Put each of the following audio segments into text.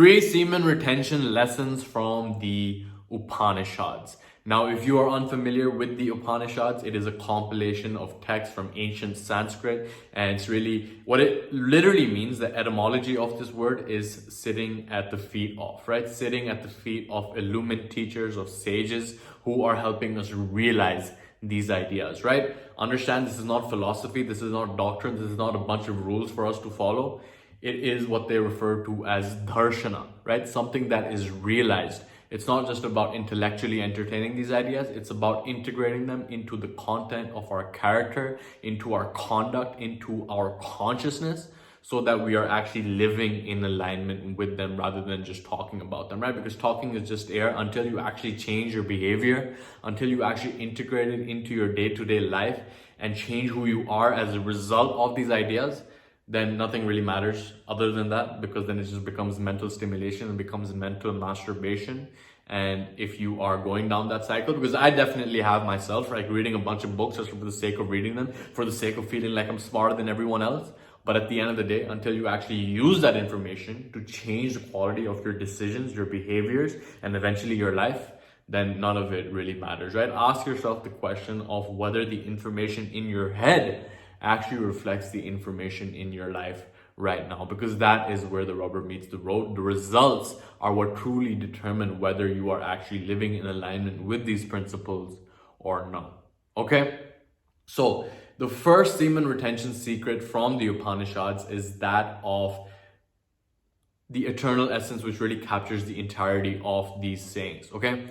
Three semen retention lessons from the Upanishads. Now, if you are unfamiliar with the Upanishads, it is a compilation of texts from ancient Sanskrit, and it's really what it literally means. The etymology of this word is sitting at the feet of, right? Sitting at the feet of illumined teachers, of sages who are helping us realize these ideas, right? Understand, this is not philosophy, this is not doctrine, this is not a bunch of rules for us to follow. It is what they refer to as darshana, right? Something that is realized. It's not just about intellectually entertaining these ideas, it's about integrating them into the content of our character, into our conduct, into our consciousness, so that we are actually living in alignment with them rather than just talking about them, right? Because talking is just air until you actually change your behavior, until you actually integrate it into your day-to-day life and change who you are as a result of these ideas. Then nothing really matters other than that, because then it just becomes mental stimulation and becomes mental masturbation. And if you are going down that cycle, because I definitely have myself, like reading a bunch of books just for the sake of reading them, for the sake of feeling like I'm smarter than everyone else. But at the end of the day, until you actually use that information to change the quality of your decisions, your behaviors, and eventually your life, then none of it really matters, right? Ask yourself the question of whether the information in your head actually reflects the information in your life right now, because that is where the rubber meets the road. The results are what truly determine whether you are actually living in alignment with these principles or not. Okay? So the first semen retention secret from the Upanishads is that of the eternal essence, which really captures the entirety of these sayings. Okay?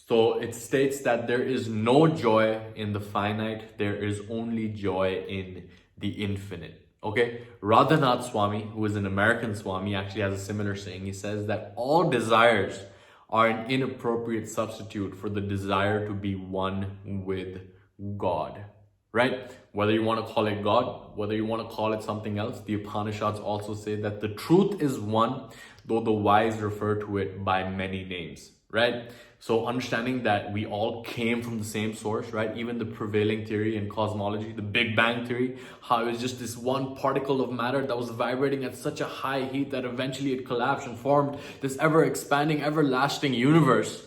So it states that there is no joy in the finite, there is only joy in the infinite. Okay? Radhanath Swami, who is an American Swami, actually has a similar saying. He says that all desires are an inappropriate substitute for the desire to be one with God. Right? Whether you want to call it God, whether you want to call it something else, the Upanishads also say that the truth is one, though the wise refer to it by many names. Right? So understanding that we all came from the same source, right? Even the prevailing theory in cosmology, the Big Bang theory, how it was just this one particle of matter that was vibrating at such a high heat that eventually it collapsed and formed this ever-expanding, everlasting universe,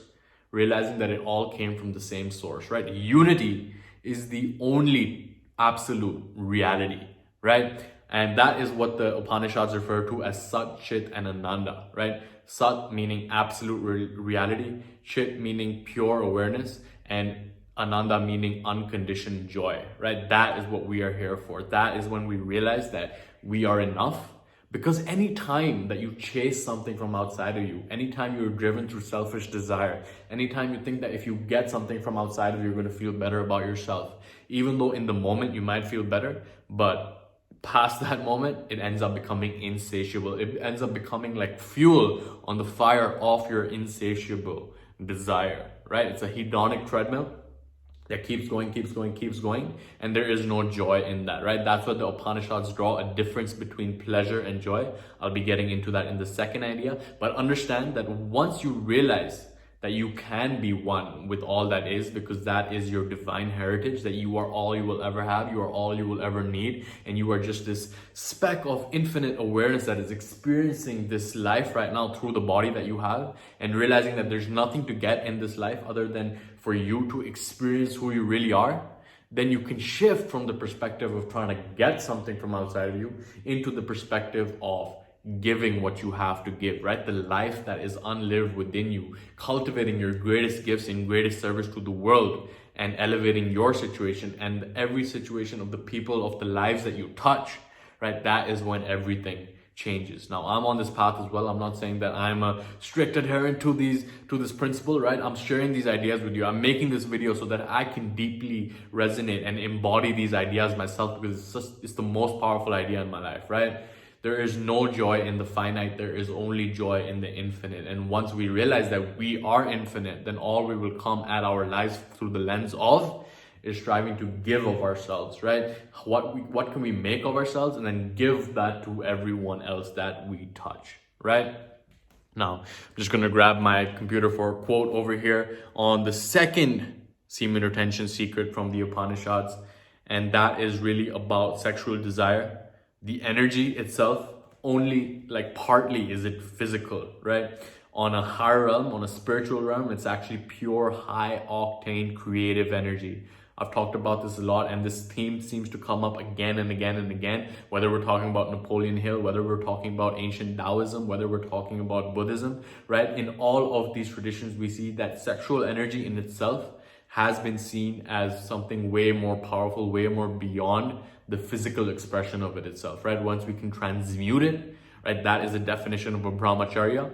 realizing that it all came from the same source, right? Unity is the only absolute reality, right? And that is what the Upanishads refer to as Sat, Chit, and Ananda, right? Sat meaning absolute reality, Chit meaning pure awareness, and Ananda meaning unconditioned joy, right? That is what we are here for. That is when we realize that we are enough. Because any time that you chase something from outside of you, anytime you're driven through selfish desire, anytime you think that if you get something from outside of you, you're going to feel better about yourself, even though in the moment you might feel better, but past that moment, it ends up becoming insatiable. It ends up becoming like fuel on the fire of your insatiable desire, right? It's a hedonic treadmill that keeps going, and there is no joy in that, right? That's what the Upanishads draw a difference between pleasure and joy. I'll be getting into that in the second idea, but understand that once you realize that you can be one with all that is, because that is your divine heritage, that you are all you will ever have, you are all you will ever need, and you are just this speck of infinite awareness that is experiencing this life right now through the body that you have, and realizing that there's nothing to get in this life other than for you to experience who you really are, then you can shift from the perspective of trying to get something from outside of you into the perspective of giving what you have to give, right? The life that is unlived within you, cultivating your greatest gifts in greatest service to the world, and elevating your situation and every situation of the people, of the lives that you touch, right? That is when everything changes. Now, I'm on this path as well. I'm not saying that I'm a strict adherent to this principle, right? I'm sharing these ideas with you. I'm making this video so that I can deeply resonate and embody these ideas myself, because it's the most powerful idea in my life, right? There is no joy in the finite, there is only joy in the infinite. And once we realize that we are infinite, then all we will come at our lives through the lens of is striving to give of ourselves, right? What can we make of ourselves, and then give that to everyone else that we touch, right? Now, I'm just gonna grab my computer for a quote over here on the second semen retention secret from the Upanishads, and that is really about sexual desire. The energy itself only like partly is it physical, right? On a higher realm, on a spiritual realm, it's actually pure high octane creative energy. I've talked about this a lot, and this theme seems to come up again and again and again, whether we're talking about Napoleon Hill, whether we're talking about ancient Taoism, whether we're talking about Buddhism, right? In all of these traditions, we see that sexual energy in itself has been seen as something way more powerful, way more beyond the physical expression of it itself, right? Once we can transmute it, right? That is the definition of a brahmacharya.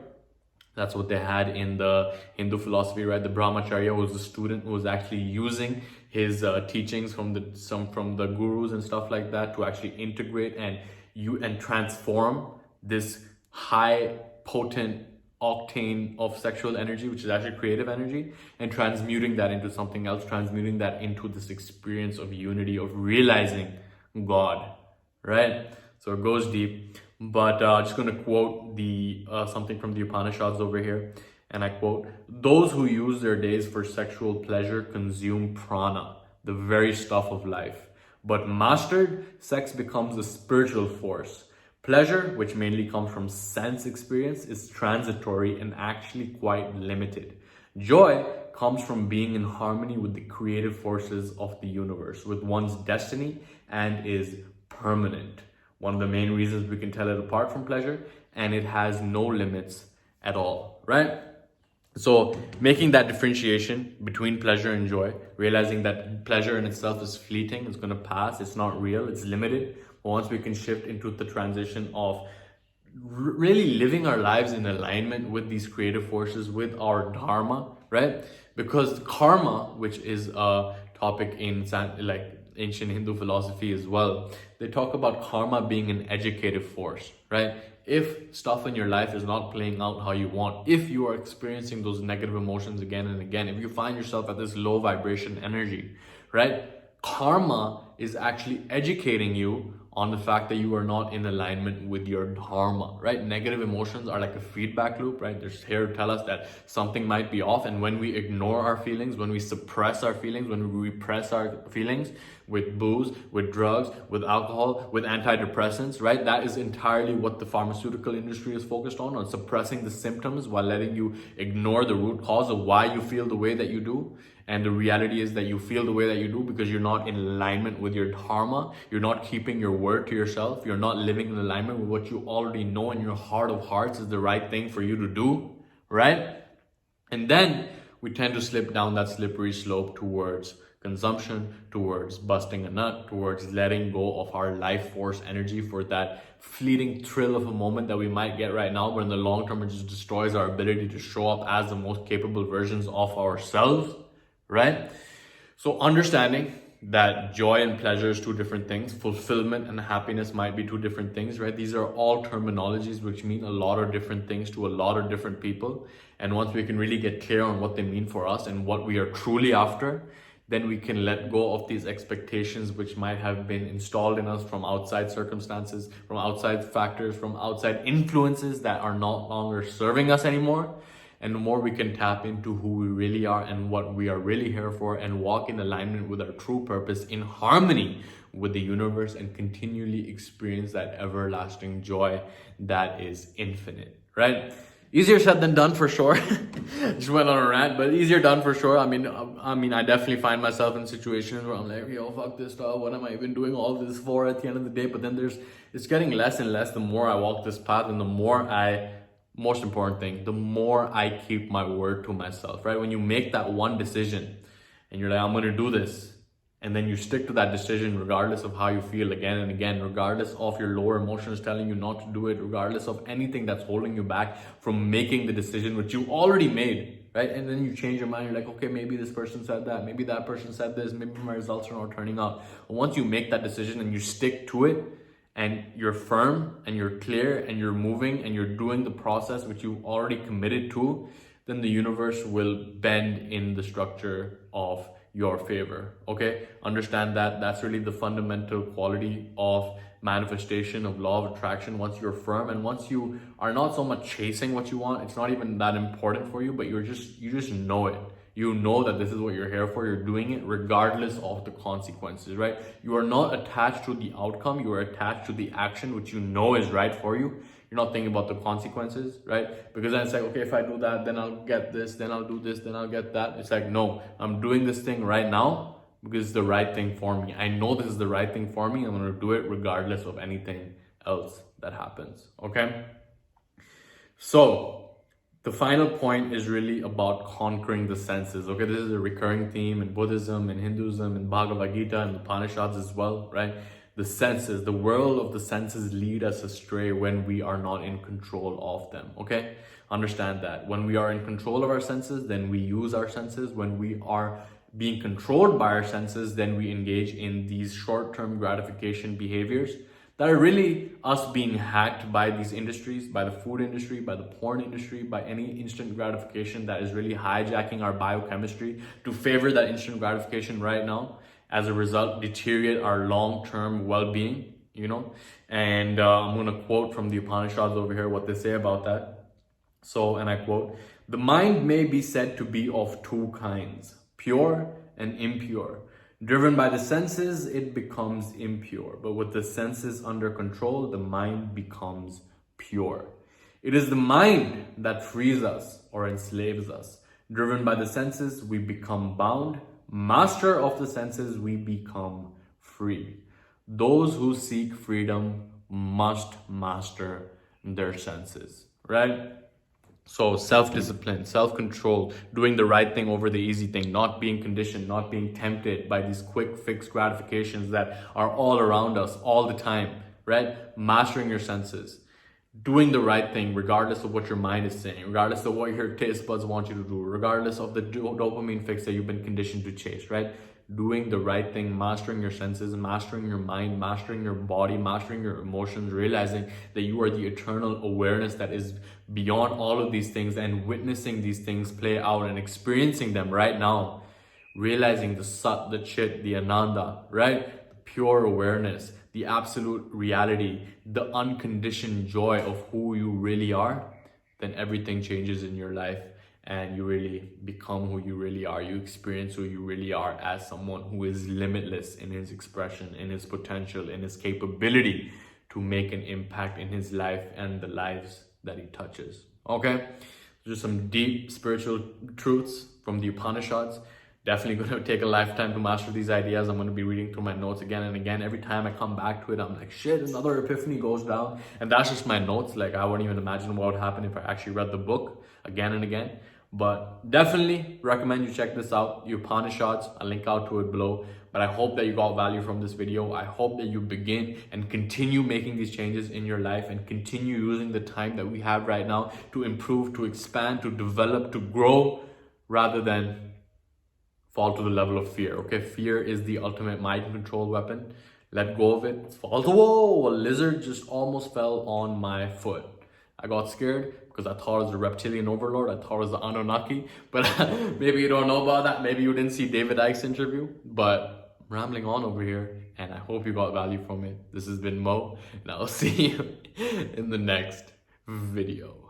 That's what they had in the Hindu philosophy, right? The brahmacharya was the student who was actually using his teachings from the gurus and stuff like that to actually integrate and transform this high potent octane of sexual energy, which is actually creative energy, and transmuting that into something else, transmuting that into this experience of unity, of realizing God, right? So it goes deep. But just going to quote the something from the Upanishads over here, and I quote: "Those who use their days for sexual pleasure consume prana, the very stuff of life. But mastered, sex becomes a spiritual force. Pleasure, which mainly comes from sense experience, is transitory and actually quite limited. Joy comes from being in harmony with the creative forces of the universe, with one's destiny, and is permanent. One of the main reasons we can tell it apart from pleasure, and it has no limits at all," right? So making that differentiation between pleasure and joy, realizing that pleasure in itself is fleeting, it's going to pass, it's not real, it's limited. But once we can shift into the transition of really living our lives in alignment with these creative forces, with our dharma, right? Because karma, which is a topic in like ancient Hindu philosophy as well, they talk about karma being an educative force, right? If stuff in your life is not playing out how you want, if you are experiencing those negative emotions again and again, if you find yourself at this low vibration energy, right? Karma is actually educating you on the fact that you are not in alignment with your dharma, right? Negative emotions are like a feedback loop, right? They're here to tell us that something might be off. And when we ignore our feelings, when we suppress our feelings, when we repress our feelings with booze, with drugs, with alcohol, with antidepressants, right? That is entirely what the pharmaceutical industry is focused on suppressing the symptoms while letting you ignore the root cause of why you feel the way that you do. And the reality is that you feel the way that you do because you're not in alignment with your dharma. You're not keeping your word to yourself. You're not living in alignment with what you already know in your heart of hearts is the right thing for you to do, right? And then we tend to slip down that slippery slope towards consumption, towards busting a nut, towards letting go of our life force energy for that fleeting thrill of a moment that we might get right now, but in the long term, it just destroys our ability to show up as the most capable versions of ourselves. Right? So understanding that joy and pleasure is two different things, fulfillment and happiness might be two different things, right? These are all terminologies which mean a lot of different things to a lot of different people. And once we can really get clear on what they mean for us and what we are truly after, then we can let go of these expectations which might have been installed in us from outside circumstances, from outside factors, from outside influences that are no longer serving us anymore. And the more we can tap into who we really are and what we are really here for and walk in alignment with our true purpose in harmony with the universe and continually experience that everlasting joy that is infinite, right? Easier said than done for sure. Just went on a rant, but easier done for sure. I mean, I definitely find myself in situations where I'm like, yo, fuck this stuff. What am I even doing all this for at the end of the day? But then it's getting less and less the more I walk this path and the more most important thing, the more I keep my word to myself, right? When you make that one decision and you're like, I'm going to do this. And then you stick to that decision regardless of how you feel again and again, regardless of your lower emotions telling you not to do it, regardless of anything that's holding you back from making the decision which you already made, right? And then you change your mind. You're like, okay, maybe this person said that. Maybe that person said this. Maybe my results are not turning out. But once you make that decision and you stick to it, and you're firm and you're clear and you're moving and you're doing the process which you've already committed to, then the universe will bend in the structure of your favor. Okay? Understand that that's really the fundamental quality of manifestation, of law of attraction. Once you're firm and once you are not so much chasing what you want, it's not even that important for you, but you just know it. You know that this is what you're here for. You're doing it regardless of the consequences, right? You are not attached to the outcome. You are attached to the action, which you know is right for you. You're not thinking about the consequences, right? Because then it's like, okay, if I do that, then I'll get this, then I'll do this, then I'll get that. It's like, no, I'm doing this thing right now because it's the right thing for me. I know this is the right thing for me. I'm going to do it regardless of anything else that happens, okay? So the final point is really about conquering the senses. Okay, this is a recurring theme in Buddhism, in Hinduism, in Bhagavad Gita, and Upanishads as well, right? The senses, the world of the senses lead us astray when we are not in control of them, okay? Understand that. When we are in control of our senses, then we use our senses. When we are being controlled by our senses, then we engage in these short-term gratification behaviors that are really us being hacked by these industries, by the food industry, by the porn industry, by any instant gratification that is really hijacking our biochemistry to favor that instant gratification right now. As a result, deteriorate our long-term well-being, you know? And I'm gonna quote from the Upanishads over here what they say about that. So, and I quote, "The mind may be said to be of two kinds, pure and impure. Driven by the senses, it becomes impure. But with the senses under control, the mind becomes pure. It is the mind that frees us or enslaves us. Driven by the senses, we become bound. Master of the senses, we become free. Those who seek freedom must master their senses," right? So self-discipline, self-control, doing the right thing over the easy thing, not being conditioned, not being tempted by these quick fix gratifications that are all around us all the time, right? Mastering your senses, doing the right thing regardless of what your mind is saying, regardless of what your taste buds want you to do, regardless of the dopamine fix that you've been conditioned to chase, right? Doing the right thing, mastering your senses, mastering your mind, mastering your body, mastering your emotions, realizing that you are the eternal awareness that is beyond all of these things, and witnessing these things play out and experiencing them right now. Realizing the Sat, the Chit, the Ananda, right? The pure awareness, the absolute reality, the unconditioned joy of who you really are, then everything changes in your life. And you really become who you really are. You experience who you really are as someone who is limitless in his expression, in his potential, in his capability to make an impact in his life and the lives that he touches. Okay? Just some deep spiritual truths from the Upanishads. Definitely going to take a lifetime to master these ideas. I'm going to be reading through my notes again and again. Every time I come back to it, I'm like, shit, another epiphany goes down. And that's just my notes. Like, I wouldn't even imagine what would happen if I actually read the book again and again. But definitely recommend you check this out, the Upanishads. I'll link out to it below. But I hope that you got value from this video. I hope that you begin and continue making these changes in your life and continue using the time that we have right now to improve, to expand, to develop, to grow, rather than fall to the level of fear. Okay, fear is the ultimate mind control weapon. Let go of it. Fall to, whoa, a lizard just almost fell on my foot. I got scared because I thought it was a reptilian overlord. I thought it was the Anunnaki. But maybe you don't know about that. Maybe you didn't see David Icke's interview. But I'm rambling on over here, and I hope you got value from it. This has been Mo, and I'll see you in the next video.